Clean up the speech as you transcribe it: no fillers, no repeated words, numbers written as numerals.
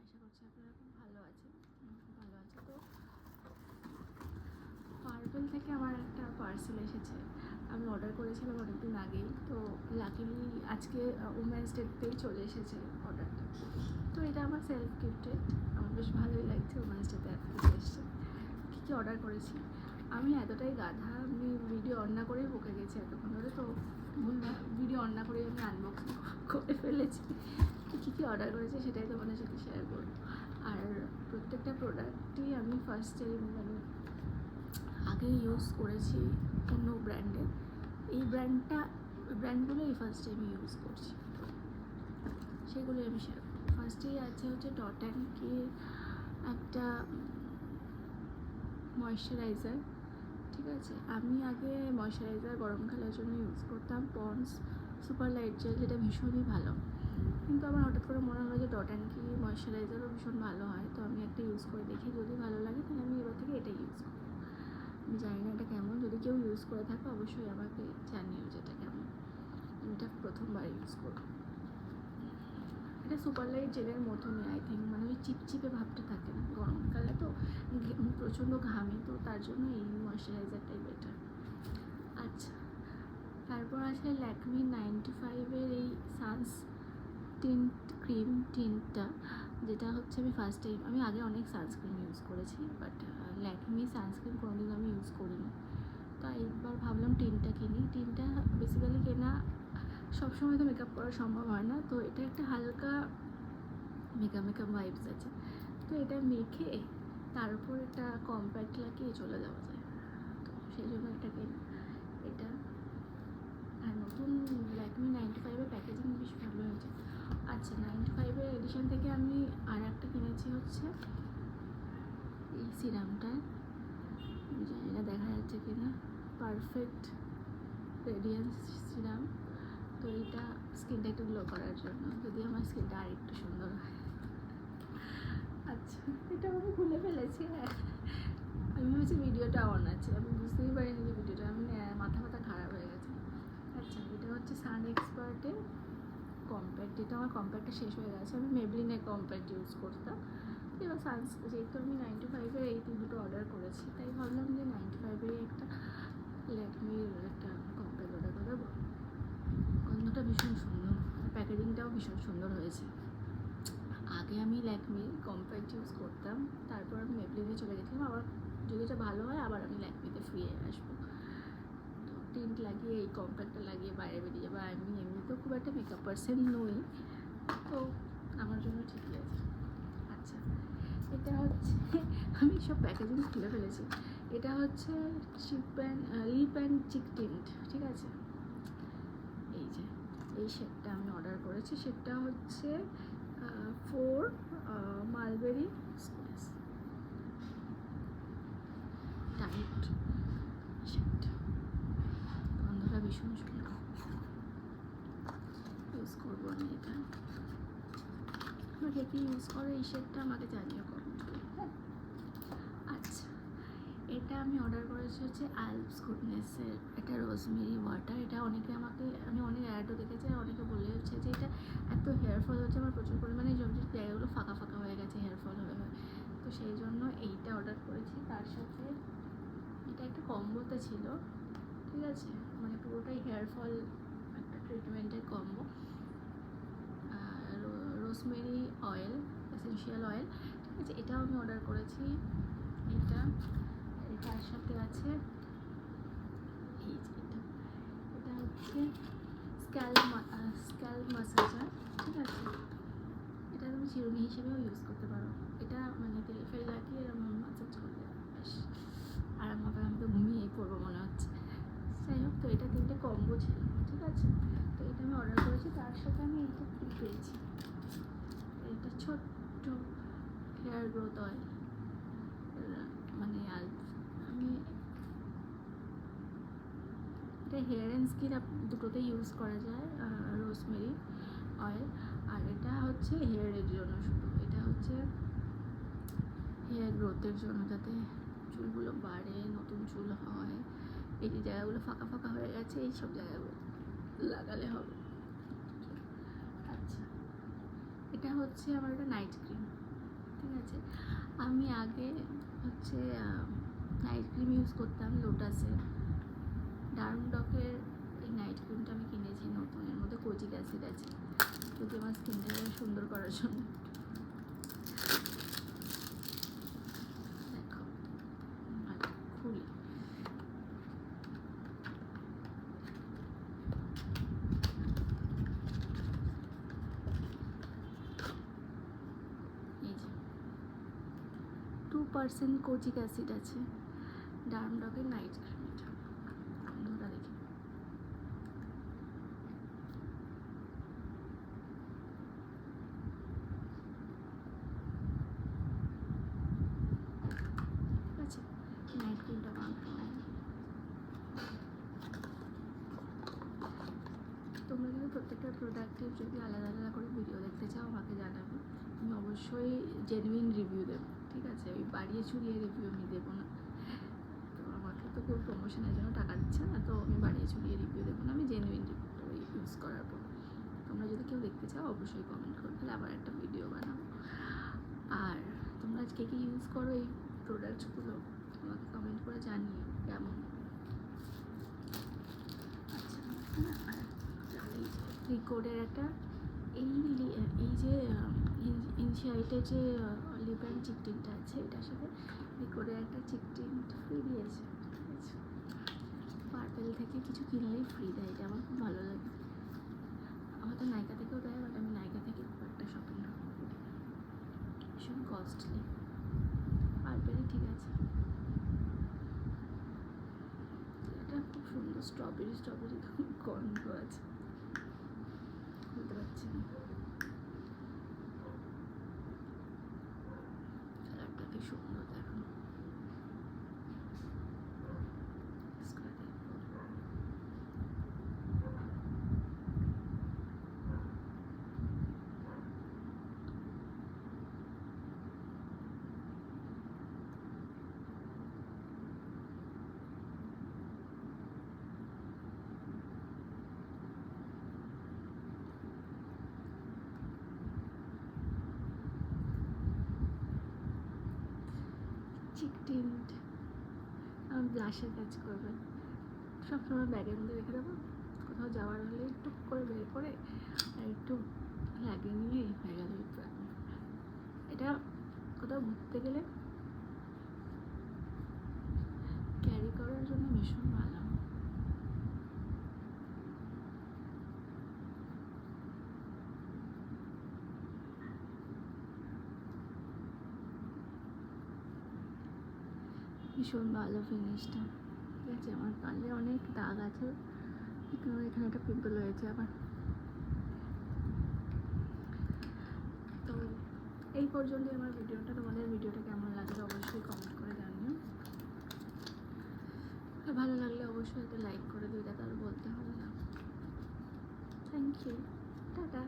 আশা করছি আপনারা খুব ভালো আছেন। আমি খুব ভালো আছি। তো পার্পেল থেকে আমার একটা পার্সেল এসেছে, আমি অর্ডার করেছিলাম অনেকদিন আগেই। তো লাকিলি আজকে উমেন্স ডেতেই চলে এসেছে অর্ডারটা। তো এটা আমার সেলফ গিফটেড, আমার বেশ ভালোই লাগছে। উমেন্স ডেতে এত কিছু এসছে। কী কী অর্ডার করেছি আমি এতটাই গাধা, আমি ভিডিও অন না করেই বকে গেছি এতক্ষণ ধরে। তো ভিডিও অন না করেই আমি আনবক্সিং করে ফেলেছি। কী কী অর্ডার করেছি সেটাই তোমাদের সাথে শেয়ার করবো। আর প্রত্যেকটা প্রোডাক্টই আমি ফার্স্ট টাইম মানে আগে ইউজ করেছি অন্য ব্র্যান্ডের, এই ব্র্যান্ডগুলো এই ফার্স্ট টাইম ইউজ করছি, সেগুলোই আমি শেয়ার করবো। ফার্স্টেই আছে হচ্ছে ডট অ্যান্ড কি একটা ময়শ্চারাইজার। ঠিক আছে, আমি আগে ময়শ্চারাইজার গরমকালের জন্য ইউজ করতাম পন্ডস সুপার লাইট জেল, যেটা ভীষণই ভালো। কিন্তু আমার হঠাৎ করে মনে হলো যে ডট অ্যান্ড কি ময়শ্চারাইজারও ভীষণ ভালো হয়। তো আমি একটা ইউজ করে দেখি, যদি ভালো লাগে তাহলে আমি এবার থেকে এটাই ইউজ করব। আমি জানি না এটা কেমন, যদি কেউ ইউজ করে থাকে অবশ্যই আমাকে জানিও যে এটা কেমন। আমি এটা প্রথমবার ইউজ করব। এটা সুপার লাইট জেলের মতনই আই থিঙ্ক, মানে ওই চিপচিপে ভাবটা থাকে না। গরমকালে তো প্রচণ্ড ঘামে, তো তার জন্য এই ময়শ্চারাইজারটাই বেটার। আচ্ছা, তারপর আছে ল্যাকমি 95-এর এই সানস টিন্ট ক্রিম টিন্টটা, যেটা হচ্ছে আমি ফার্স্ট টাইম, আমি আগে অনেক সানস্ক্রিন ইউজ করেছি, বাট ল্যাকমি সানস্ক্রিন কোনোদিন আমি ইউজ করিনি। তো একবার ভাবলাম টিনটা কিনি। টিনটা বেসিক্যালি কেনা সবসময় তো মেকআপ করা সম্ভব হয় না, তো এটা একটা হালকা মেকআপ ভাইবস আছে। তো এটা মেখে তার উপর একটা কম্প্যাক্ট লাগিয়ে চলে যাওয়া যায়, তো সেই জন্য এটা কেনা। এটা আর নতুন ল্যাকমি 95-এর প্যাকেজিং বেশ ভালো হয়েছে। আচ্ছা, 95-এর এডিশন থেকে আমি আর একটা কিনেছি হচ্ছে এই সিরামটা, জানি না দেখা যাচ্ছে কিনা, পারফেক্ট রেডিয়েন্স সিরাম। তো এইটা স্কিনটা একটু গ্লো করার জন্য, যদি আমার স্কিনটা আর একটু সুন্দর হয়। আচ্ছা, এটা আমি ভুলে ফেলেছি। হ্যাঁ, আমি ভেবেছি ভিডিওটা অন আছে, আমি বুঝতেই পারিনি যে ভিডিওটা, আমি মাথা খারাপ হয়ে গেছে। আচ্ছা, এটা হচ্ছে সান এক্সপার্টের কম্প্যাক্ট। এটা আমার কম্প্যাক্টটা শেষ হয়ে গেছে, আমি মেবলিনের কম্প্যাক্ট ইউজ করতাম। এবার যেহেতু আমি 95-এর এই দুটো অর্ডার করেছি, তাই ভাবলাম যে 95-এর একটা ল্যাকমির একটা কম্প্যাক্ট অর্ডার করে দেবো। গন্ধটা ভীষণ সুন্দর, প্যাকেজিংটাও ভীষণ সুন্দর হয়েছে। আগে আমি ল্যাকমির কম্প্যাক্ট ইউজ করতাম, তারপর আমি মেবলিনে চলে গেছিলাম। আবার যদি এটা ভালো হয় আবার আমি ল্যাকমিতে ফিরে আসবো। তো টিন্ট লাগিয়ে এই কম্প্যাক্টটা লাগিয়ে বাইরে বেরিয়ে যাবো। আমি এমনিতেও খুব একটা মেকআপ পার্সন নই, তো আমার জন্য ঠিকই আছে। আচ্ছা, এটা হচ্ছে আমি সব প্যাকেজিং খুলে ফেলেছি। এটা হচ্ছে লিপ অ্যান্ড চিক টিন্ট। ঠিক আছে, এই যে এই শেডটা আমি অর্ডার করেছি, শেডটা হচ্ছে 4 মালবেরি স্কোয়াশ টাইট শেড। গন্ধটা ভীষণ সুন্দর, ইউজ করবো আমি এটা। আমাকে কি ইউজ করে এই শেডটা আমাকে জানিও কমেন্ট করে। হ্যাঁ, আচ্ছা, এটা আমি অর্ডার করেছি হচ্ছে আলপস গুডনেসের এটা রোজমেরি ওয়াটার। এটা আমি অনেক অ্যাডও দেখেছি, অনেকে বলে হচ্ছে যে এটা এত হেয়ার ফল হচ্ছে আমার প্রচুর পরিমাণে, এই জায়গাগুলো ফাঁকা হয়ে গেছে হেয়ার ফল হয়ে। তো সেই জন্য এইটা অর্ডার করেছি। তার সাথে এটা একটা কম্বোতে ছিল, ঠিক আছে, মানে পুরোটাই হেয়ার ফল একটা ট্রিটমেন্টের combo. Rosemary oil, essential oil, ঠিক আছে, এটাও আমি অর্ডার করেছি। তার সাথে আছে এই যে এটা হচ্ছে স্ক্যাল্প ম্যাসাজার। ঠিক আছে, এটা তুমি চিরুনি হিসেবেও ইউজ করতে পারো। এটা মানে তেল ফেল লাগিয়ে এরকম ম্যাসাজ করলে বেশ আরাম হবে। আমি তো ঘুমিয়েই পড়বো মনে হচ্ছে। যাই হোক, তো এটা 3টে কম্বো ছিল। ঠিক আছে, তো এটা আমি অর্ডার করেছি। তার সাথে আমি এইটা ফ্রি পেয়েছি, এটা ছোট্ট হেয়ার গ্রোথ অয়েল, মানে আমি এটা হেয়ার অ্যান্ড স্কিন দুটোতেই ইউজ করা যায়, রোজমেরি অয়েল। আর এটা হচ্ছে হেয়ারের জন্য শুধু, এটা হচ্ছে হেয়ার গ্রোথের জন্য, যাতে চুলগুলো বাড়ে, নতুন চুল হয়। এই যে জায়গাগুলো ফাঁকা হয়ে গেছে, এই সব জায়গাগুলো লাগালে হবে। আচ্ছা, এটা হচ্ছে আমার একটা নাইট ক্রিম। আছে। আমি আগে হচ্ছে নাইট ক্রিম ইউজ করতাম লোটাসের, ডার্মডকের এই নাইট ক্রিমটা আমি কিনেছি নতুন, এর মধ্যে কোজিক অ্যাসিড আছে যদি আমার স্কিনটাকে সুন্দর করার জন্য। দেখো খুলি, এই যে 2% কোজিক অ্যাসিড আছে ডার্মডকের নাইট ক্রিমটা। বন্ধুরা দেখি, ঠিক আছে, নাইট ক্রিমটা মাখবো। তোমরা কিন্তু প্রত্যেকটা প্রোডাক্টের যদি আলাদা আলাদা করে ভিডিও দেখতে চাও আমাকে জানাবে, আমি অবশ্যই জেনুইন রিভিউ দেবো, ঠিক আছে? ওই বাড়িয়ে চুরিয়ে রিভিউ আমি দেবো না। তো আমাকে তো কেউ প্রমোশনের জন্য টাকা দিচ্ছে না, তো আমি বাড়িয়ে চুরিয়ে রিভিউ দেবো না, আমি জেনুইন রিভিউ দেবো ইউজ করার পর। তোমরা যদি কেউ দেখতে চাও অবশ্যই কমেন্ট করবে, তাহলে আবার একটা ভিডিও বানাবো। আর তোমরা আজকে কি ইউজ করো এই প্রোডাক্টসগুলো আমাকে কমেন্ট করে জানিয়ে কেমন। আচ্ছা, রিকোডের একটা এই যে ইনসাইটের যে লিপ অ্যান্ড চিক টিনটা আছে, এটার সাথে রিকোডের একটা চিক টিন্ট ফ্রি দিয়েছে, ঠিক আছে? পার্পেল থেকে কিছু কিনলেই ফ্রি দেয়, এটা আমার খুব ভালো লাগে। হয়তো নাইকা থেকেও দেয়, বাট আমি নাইকা থেকে খুব একটা শপিং করি, ভীষণ কস্টলি। পার্পেলই ঠিক আছে। এটা খুব সুন্দর স্ট্রবেরি গন্ধ আছে, খুলতে পারছি না। কালারটা কি সুন্দর দেখো। চিক টিন্ট আমার ব্লাশের কাজ করবে, সবসময় ব্যাগের মধ্যে রেখে দেবো, কোথাও যাওয়ার হলে একটু করে বের করে আর একটু লাগিয়ে নিলেই হয়ে গেল। এটা কোথাও ঘুরতে গেলে ক্যারি করার জন্য ভীষণ ভালো। ভীষণ ভালো ফিনিশটা, ঠিক আছে? আমার গালে অনেক দাগ আছে, এখানে একটা পিম্পল হয়েছে আবার। তো এই পর্যন্তই আমার ভিডিওটা। তোমাদের ভিডিওটা কেমন লাগলো অবশ্যই কমেন্ট করে জানিও, আর ভালো লাগলে অবশ্যই একটা লাইক করে দিও, এটা তো আর বলতে হবে না। Thank you, tata.